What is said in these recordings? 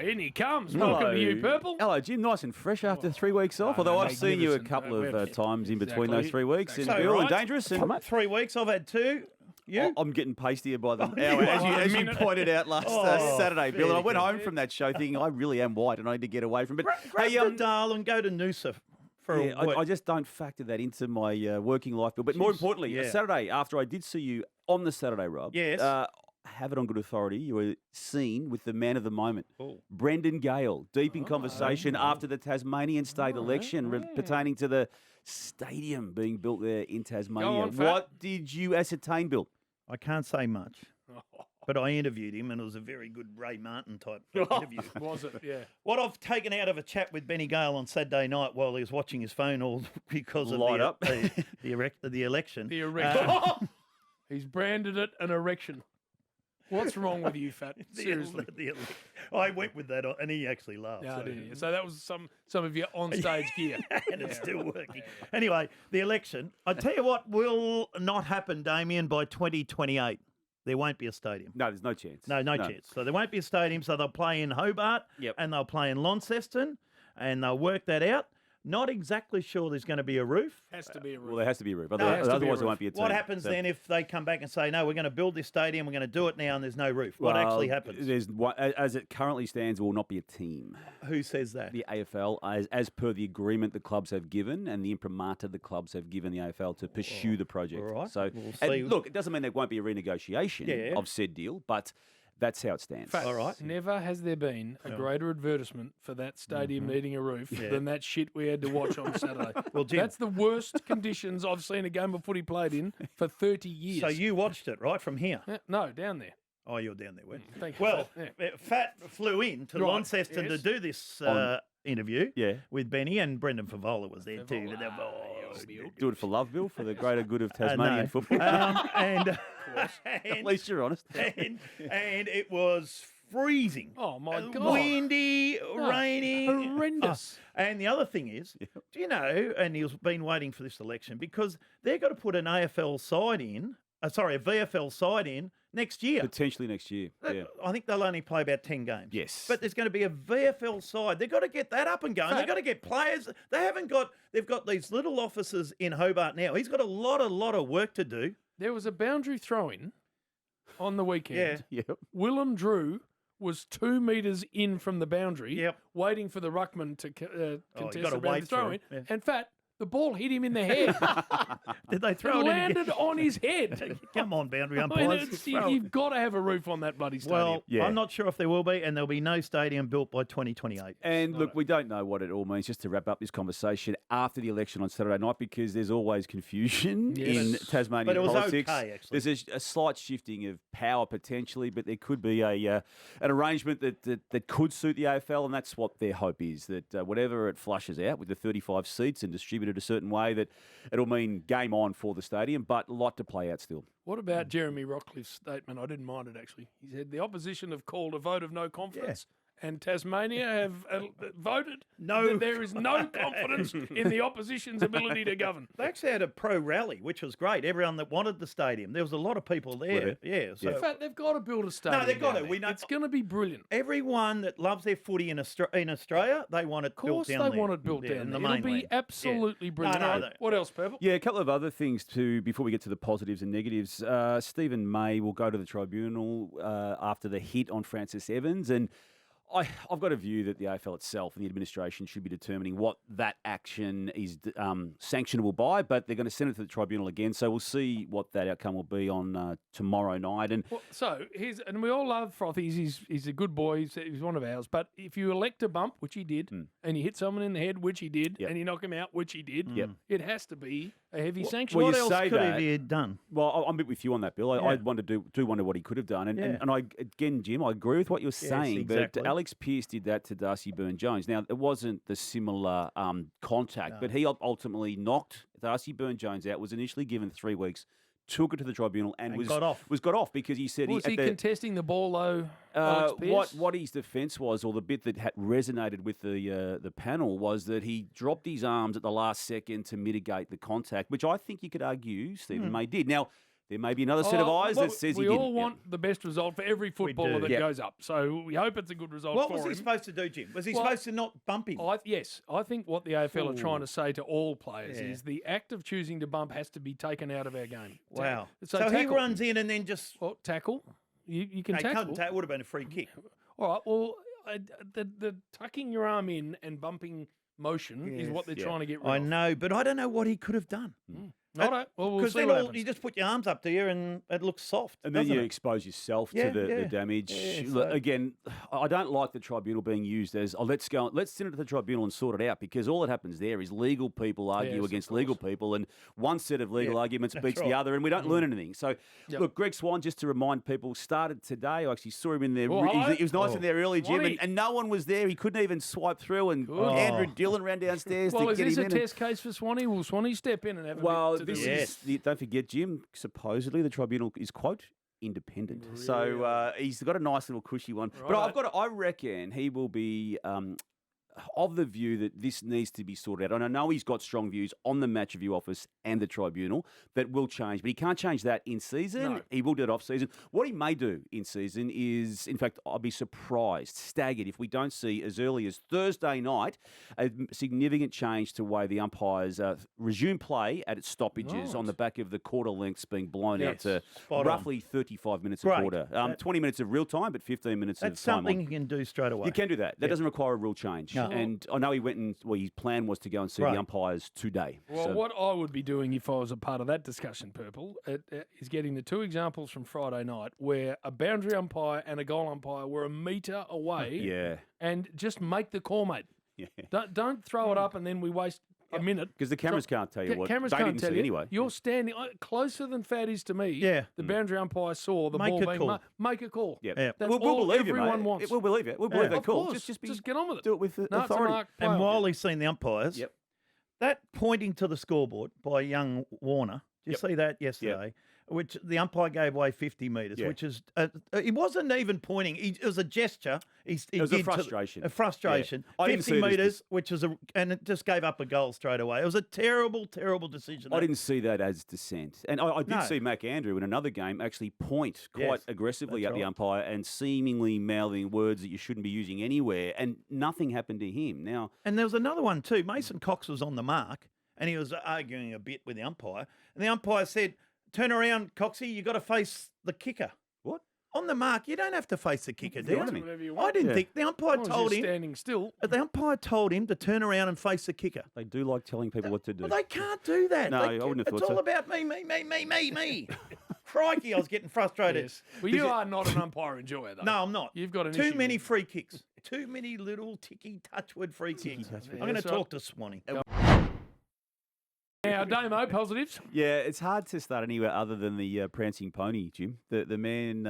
in he comes. Welcome to you, Purple. Hello, Jim. Nice and fresh after 3 weeks off. Although I've seen you a couple of times in between those 3 weeks. And Bill and Dangerous. And 3 weeks, I've had 2. You? I'm getting pastier by the hour, as you pointed out last Saturday, Bill. And I went home from that show thinking I really am white and I need to get away from it. Grab the dial and go to Noosa. I just don't factor that into my working life, Bill. But more importantly, Saturday, after I did see you on the Saturday, Rob, have it on good authority, you were seen with the man of the moment, Brendan Gale, deep in conversation after the Tasmanian state election pertaining to the stadium being built there in Tasmania. What did you ascertain, Bill? I can't say much. But I interviewed him, and it was a very good Ray Martin type interview. Was it? Yeah. What I've taken out of a chat with Benny Gale on Saturday night while he was watching his phone all because of the election. The erection. He's branded it an erection. What's wrong with you, Fat? Seriously. I went with that, and he actually laughed. Yeah, so that was some of your on-stage gear. And it's still working. Anyway, the election. I tell you what will not happen, Damien, by 2028. There won't be a stadium. No, there's no chance. No chance. So there won't be a stadium. So they'll play in Hobart and they'll play in Launceston and they'll work that out. Not exactly sure there's going to be a roof. Has to be a roof. Well, there has to be a roof. Otherwise, there won't be a team. What happens then if they come back and say, no, we're going to build this stadium, we're going to do it now, and there's no roof? What actually happens? As it currently stands, there will not be a team. Who says that? The AFL, as per the agreement the clubs have given and the imprimatur the clubs have given the AFL to pursue the project. All right. So, we'll see. Look, it doesn't mean there won't be a renegotiation of said deal, but that's how it stands. All right. Never has there been a greater advertisement for that stadium needing a roof than that shit we had to watch on Saturday. Well, Jim, that's the worst conditions I've seen a game of footy played in for 30 years. So you watched it, right, from here? No, down there. Oh, you're down there, weren't you? Thank you. Well, Fat flew in to Launceston to do this interview with Benny, and Brendan Favola was there too. Do it for love, Bill, for the greater good of Tasmanian football. At least you're honest. And it was freezing. Oh, my God. Windy, raining. Horrendous. And the other thing is, do you know, and he's been waiting for this election because they've got to put an AFL side in, a VFL side in next year. Potentially next year, I think they'll only play about 10 games. Yes. But there's going to be a VFL side. They've got to get that up and going. They've got to get players. They've got these little offices in Hobart now. He's got a lot of work to do. There was a boundary throw-in on the weekend. Willem Drew was 2 metres in from the boundary, waiting for the ruckman to contest the boundary throw-in. And the ball hit him in the head. Did they throw it? Landed on his head. Come on, boundary umpires. You've got to have a roof on that bloody stadium. Well, I'm not sure if there will be, and there'll be no stadium built by 2028. And look, we don't know what it all means. Just to wrap up this conversation after the election on Saturday night, because there's always confusion in Tasmanian politics. But it was okay, actually. There's a slight shifting of power potentially, but there could be an arrangement that could suit the AFL, and that's what their hope is, that whatever it flushes out with the 35 seats and distributed a certain way, that it'll mean game on for the stadium, but a lot to play out still. What about Jeremy Rockcliffe's statement? I didn't mind it, actually. He said the opposition have called a vote of no confidence. And Tasmania have voted that there is no confidence in the opposition's ability to govern. They actually had a pro rally, which was great. Everyone that wanted the stadium. There was a lot of people there. In fact, they've got to build a stadium. No, they've got to. We know it's going to be brilliant. Everyone that loves their footy in Australia, they want it built down there. Of course they want it built down there. It'll be absolutely brilliant. No. What else, Purple? Yeah, a couple of other things too before we get to the positives and negatives. Stephen May will go to the tribunal after the hit on Francis Evans, and I've got a view that the AFL itself and the administration should be determining what that action is sanctionable by, but they're going to send it to the tribunal again. So we'll see what that outcome will be on tomorrow night. And and we all love Frothies. He's a good boy. He's one of ours. But if you elect a bump, which he did, and you hit someone in the head, which he did, and you knock him out, which he did, it has to be a heavy sanction. What else could he have done? Well, I'm a bit with you on that, Bill. I wonder what he could have done. And I again, Jim, I agree with what you're saying, but Alex Pearce did that to Darcy Byrne-Jones. Now, it wasn't the similar contact, but he ultimately knocked Darcy Byrne-Jones out, was initially given 3 weeks, took it to the tribunal and got off because he said was he contesting the ball though? What his defence was, or the bit that had resonated with the panel, was that he dropped his arms at the last second to mitigate the contact, which I think you could argue Stephen May did. Now, There may be another set of eyes that says he didn't. We all want the best result for every footballer that goes up. So we hope it's a good result for him. What was he supposed to do, Jim? Was he supposed to not bump him? Yes. I think what the AFL are trying to say to all players is the act of choosing to bump has to be taken out of our game. Wow. So he runs in and then just... Well, tackle. You can tackle. It would have been a free kick. All right. Well, the tucking your arm in and bumping motion is what they're trying to get rid of. I know, but I don't know what he could have done. Well, we'll see then what happens. You just put your arms up there and it looks soft. And then you expose yourself to the damage. Look, again, I don't like the tribunal being used as, let's send it to the tribunal and sort it out, because all that happens there is legal people argue against legal people, and one set of legal arguments beats the other, and we don't learn anything. So, look, Greg Swann, just to remind people, started today. I actually saw him in there. He was nice in there early, Jim, and no one was there. He couldn't even swipe through, and Andrew Dillon ran downstairs to get him in. Well, is this a test case for Swanee? Will Swanee step in and have a bit to do? Don't forget, Jim, supposedly the tribunal is, quote, independent. Really? So he's got a nice little cushy one. Right. But I reckon he will be of the view that this needs to be sorted out. And I know he's got strong views on the match review office and the tribunal that will change, but he can't change that in season. No. He will do it off season. What he may do in season is, in fact, I'll be surprised, staggered, if we don't see as early as Thursday night a significant change to the way the umpires resume play at its stoppages on the back of the quarter lengths being blown out to roughly 35 minutes a quarter. 20 minutes of real time, but 15 minutes of time. That's something you can do straight away. You can do that. That doesn't require a rule change. No. And I know he went and his plan was to go and see the umpires today. Well, what I would be doing if I was a part of that discussion, Purple, is getting the two examples from Friday night where a boundary umpire and a goal umpire were a metre away and just make the call, mate. Yeah. Don't throw it up and then we waste a minute. Because the cameras can't tell you what. Cameras can't tell you. Anyway. You're standing closer than Fat is to me. Yeah. The boundary umpire saw the ball being make a call. Yeah. That's we'll believe everyone wants. We'll believe it. We'll believe that call. Just get on with it. Do it with authority. And while he's seen the umpires, that pointing to the scoreboard by young Warner, did you see that yesterday? Which the umpire gave away 50 metres, which is, he wasn't even pointing. It was a gesture. It was a frustration. A frustration. 50 metres, which is and it just gave up a goal straight away. It was a terrible, terrible decision. I didn't see that as dissent. And I did see Mac Andrew in another game actually point quite aggressively at the umpire and seemingly mouthing words that you shouldn't be using anywhere, and nothing happened to him. Now, and there was another one too. Mason Cox was on the mark, and he was arguing a bit with the umpire, and the umpire said, "Turn around, Coxie, you got to face the kicker." What? On the mark, you don't have to face the kicker, do you? I didn't think the umpire told him. Standing still. The umpire told him to turn around and face the kicker. They do like telling people what to do. Well, they can't do that. No, I wouldn't have thought so. It's all about me. Crikey, I was getting frustrated. Yes. Well, you are not an umpire enjoyer, though. No, I'm not. You've got too many free kicks. Too many little ticky touchwood free kicks. I'm going to talk to Swanee. Now, Damo, positives? Yeah, it's hard to start anywhere other than the prancing pony, Jim. The man,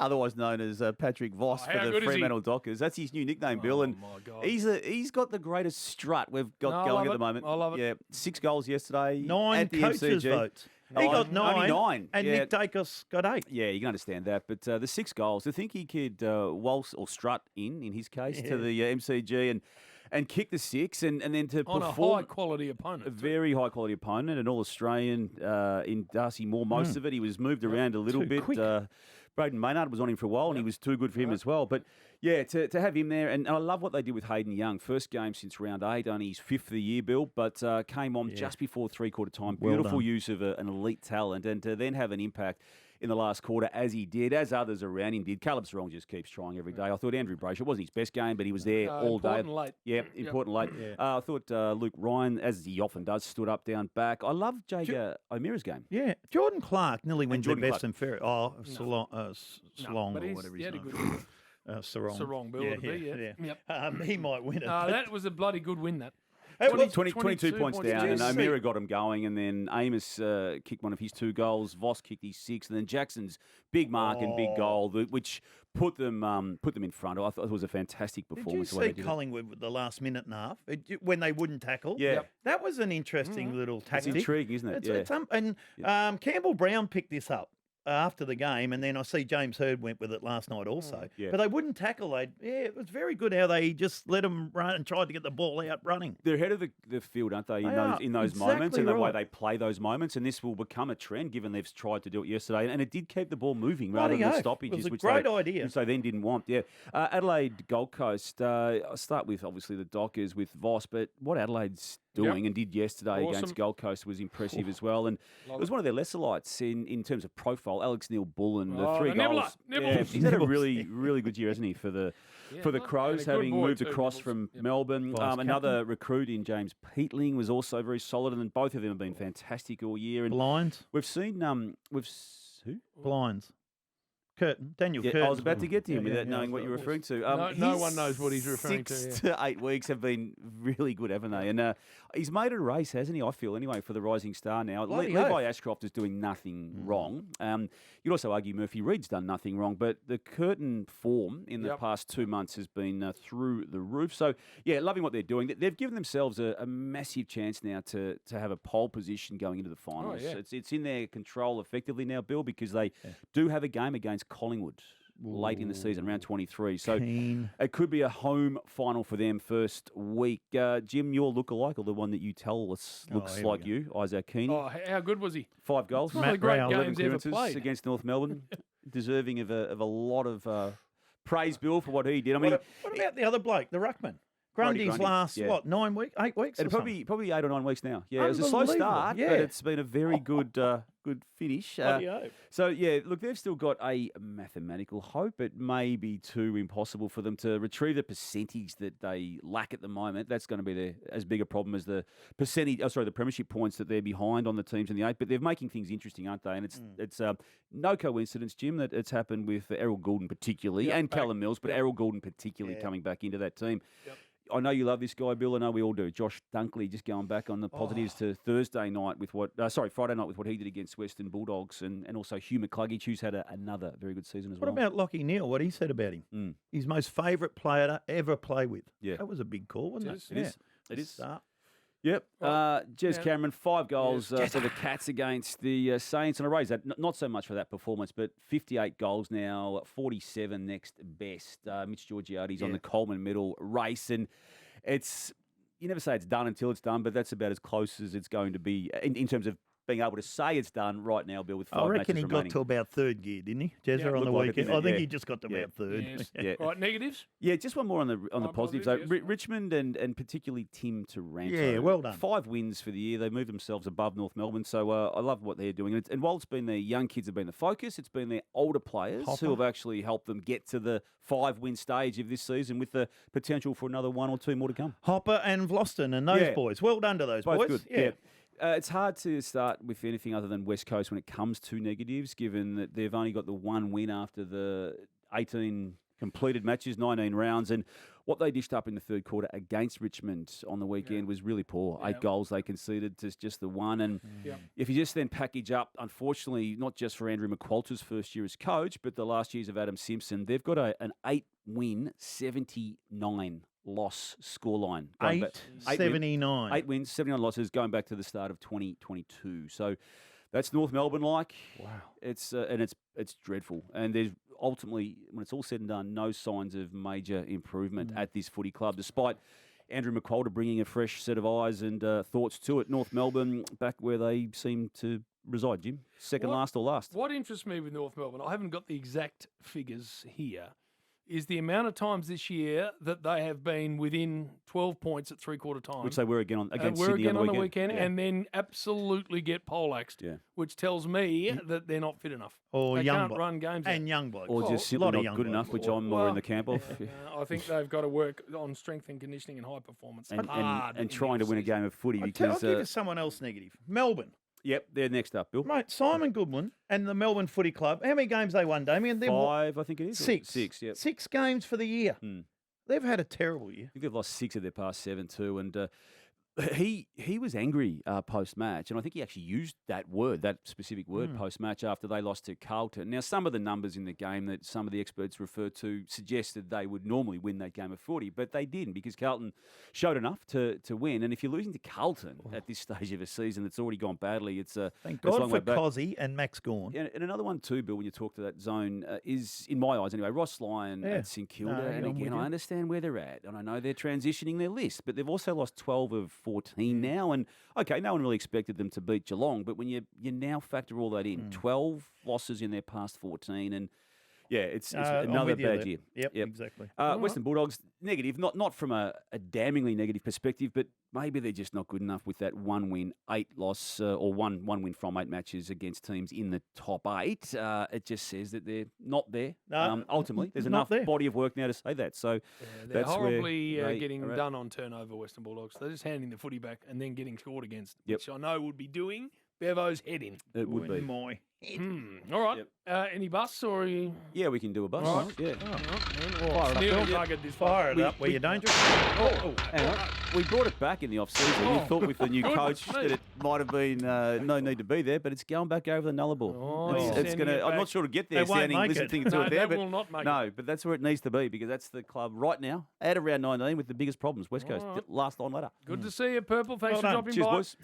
otherwise known as Patrick Voss for the Fremantle Dockers. That's his new nickname, Bill. And he's got the greatest strut we've got going at the moment. I love it. Yeah, 6 goals yesterday. 9 at the coaches' MCG. votes. He got 9. Only 9. And Nick Dacos got 8. Yeah, you can understand that. But the 6 goals, to think he could waltz or strut in his case, to the MCG and kick the 6 and then to on perform a high-quality opponent. A very high-quality opponent, an All-Australian in Darcy Moore, most of it. He was moved around a little bit. Braden Maynard was on him for a while, and he was too good for him as well. But, yeah, to have him there, and I love what they did with Hayden Young. First game since round 8, only his 5th of the year, Bill, but came on just before three-quarter time. Beautiful use of an elite talent, and to then have an impact in the last quarter, as he did, as others around him did. Caleb Serong just keeps trying every day. I thought Andrew Brayshaw wasn't his best game, but he was there all day. Important late. Yeah, important late. I thought Luke Ryan, as he often does, stood up, down, back. I love Jager O'Meara's game. Yeah, Jordan Clark nearly wins the best and fairest. Salong or whatever his name. Sarong, Bill. He might win it. That was a bloody good win, that. 22 points down, and O'Meara got him going, and then Amos kicked one of his 2 goals. Voss kicked his 6, and then Jackson's big mark and big goal, which put them in front. I thought it was a fantastic performance. Did you see Collingwood with the last minute and a half when they wouldn't tackle? Yeah, that was an interesting little tactic. It's intriguing, isn't it? And Campbell Brown picked this up. after the game, and then I see James Hird went with it last night also. Yeah. But they wouldn't tackle. It was very good how they just let them run and tried to get the ball out running. They're ahead of the field, aren't they, in those moments and the way they play those moments. And this will become a trend given they've tried to do it yesterday. And it did keep the ball moving rather than the stoppages, which they then didn't want. Yeah. Adelaide Gold Coast, I'll start with obviously the Dockers with Voss, but what Adelaide's doing and did yesterday against Gold Coast was impressive as well. And it was one of their lesser lights in terms of profile. Alex Neil-Bullen, the 3 goals. He's had a really, really good year, hasn't he, for the Crows, having moved across from Melbourne. Another recruit in James Peatling was also very solid, and then both of them have been fantastic all year. And Blinds. We've seen who? Blinds. Daniel Curtin. I was about to get to him without knowing what you're referring to. No one knows what he's referring to. 6 to 8 weeks have been really good, haven't they? And he's made it a race, hasn't he? I feel anyway for the rising star now. Levi Ashcroft is doing nothing wrong. You'd also argue Murphy Reed's done nothing wrong, but the Curtin form in the past 2 months has been through the roof. So yeah, loving what they're doing. They've given themselves a massive chance now to have a pole position going into the finals. It's in their control effectively now, Bill, because they do have a game against Collingwood late in the season, round 23. So it could be a home final for them first week. Jim, your lookalike, or the one that you tell us looks like you, Isaac Keaney. Oh, how good was he? 5 goals. One of the great games ever played against North Melbourne. Deserving of a lot of praise, Bill, for what he did. I mean, what about the other bloke, the ruckman? Grundy's last, 9 weeks, 8 weeks? Probably 8 or 9 weeks now. Yeah, it was a slow start, but it's been a very good good finish. So, yeah, look, they've still got a mathematical hope. It may be too impossible for them to retrieve the percentage that they lack at the moment. That's going to be as big a problem as the the premiership points that they're behind on the teams in the 8. But they're making things interesting, aren't they? And it's no coincidence, Jim, that it's happened with Errol Goulden particularly and Callum Mills, but Errol Goulden particularly coming back into that team. I know you love this guy, Bill. I know we all do. Josh Dunkley, just going back on the positives to Friday night with what he did against Western Bulldogs, and also Hugh McCluggage, who's had another very good season as well. What about Lachie Neale? What he said about him? His most favourite player to ever play with. Yeah, that was a big call, wasn't it? It is. Yep. Jez Cameron, 5 goals for the Cats against the Saints. And I raise that, not so much for that performance, but 58 goals now, 47 next best. Mitch Georgiades on the Coleman medal race. And you never say it's done until it's done, but that's about as close as it's going to be in terms of being able to say it's done right now, Bill, with 5 matches remaining. I reckon he got to about 3rd gear, didn't he, Jezza, on the weekend? I think he just got to about 3rd. Yes. Right, negatives? Yeah, just one more on the positives. Richmond and particularly Tim Taranto. Yeah, well done. 5 wins for the year. They moved themselves above North Melbourne, so I love what they're doing. And while it's been their young kids have been the focus, it's been their older players who have actually helped them get to the 5-win stage of this season with the potential for another 1 or 2 more to come. Hopper and Vlosten and those boys. Well done to those boys. Good. Yeah. It's hard to start with anything other than West Coast when it comes to negatives, given that they've only got the 1 win after the 18 completed matches, 19 rounds. And what they dished up in the 3rd quarter against Richmond on the weekend was really poor. 8 goals they conceded to just the 1. And if you just then package up, unfortunately, not just for Andrew McQualter's first year as coach, but the last years of Adam Simpson, they've got an 8-win, 79 loss scoreline. 79. 8 wins, 79 losses going back to the start of 2022. So that's North Melbourne like. Wow. It's dreadful. And there's ultimately, when it's all said and done, no signs of major improvement at this footy club, despite Andrew McQualter bringing a fresh set of eyes and thoughts to it. North Melbourne back where they seem to reside, Jim. Second last or last. What interests me with North Melbourne, I haven't got the exact figures here, is the amount of times this year that they have been within 12 points at 3/4 time. Which they were against Sydney on the weekend. And then absolutely get poleaxed, which tells me that they're not fit enough. Or they young can't run games. And young blokes. Or just simply not good enough, which I'm more in the camp of. I think they've got to work on strength and conditioning and high performance. And trying to win a game of footy. I'll give you someone else negative. Melbourne. Yep, they're next up, Bill. Mate, Simon Goodwin and the Melbourne Footy Club. How many games they won, Damien? 5, I think it is. 6. Yep. 6 games for the year. They've had a terrible year. I think they've lost 6 of their past 7 too. And He was angry post-match, and I think he actually used that specific word post-match after they lost to Carlton. Now, some of the numbers in the game that some of the experts refer to suggested they would normally win that game of footy, but they didn't because Carlton showed enough to win. And if you're losing to Carlton at this stage of a season that's already gone badly, it's a thank God for Cozzy and Max Gawn. And another one too, Bill, when you talk to that zone, is, in my eyes anyway, Ross Lyon at St Kilda. And again, I understand where they're at, and I know they're transitioning their list, but they've also lost 12 of 14 now. And, okay, no one really expected them to beat Geelong, but when you now factor all that in, 12 losses in their past 14, and, yeah, it's another bad year. Yep, exactly. Western Bulldogs, negative, not from a damningly negative perspective, but maybe they're just not good enough with that 1-win, 8-loss, or one win from 8 matches against teams in the top 8. It just says that they're not there. Ultimately, there's enough body of work now to say that. So they're horribly getting done on turnover, Western Bulldogs. They're just handing the footy back and then getting scored against, which I know would be doing Bevo's head in. It would be. My head. All right. Any bus or? Yeah, we can do a bus. All right. Yeah. Fire it up. Were you dangerous? Hang on. We brought it back in the off-season. You thought with the new coach that it might have been no need to be there, but it's going back over the Nullarbor. It's going to. I'm not sure to get there. Listening to it there, but will not make no. But that's where it needs to be because that's the club right now at around 19 with the biggest problems. West Coast, last line ladder. Good to see you, Purple. Thanks for dropping by. Cheers, boys.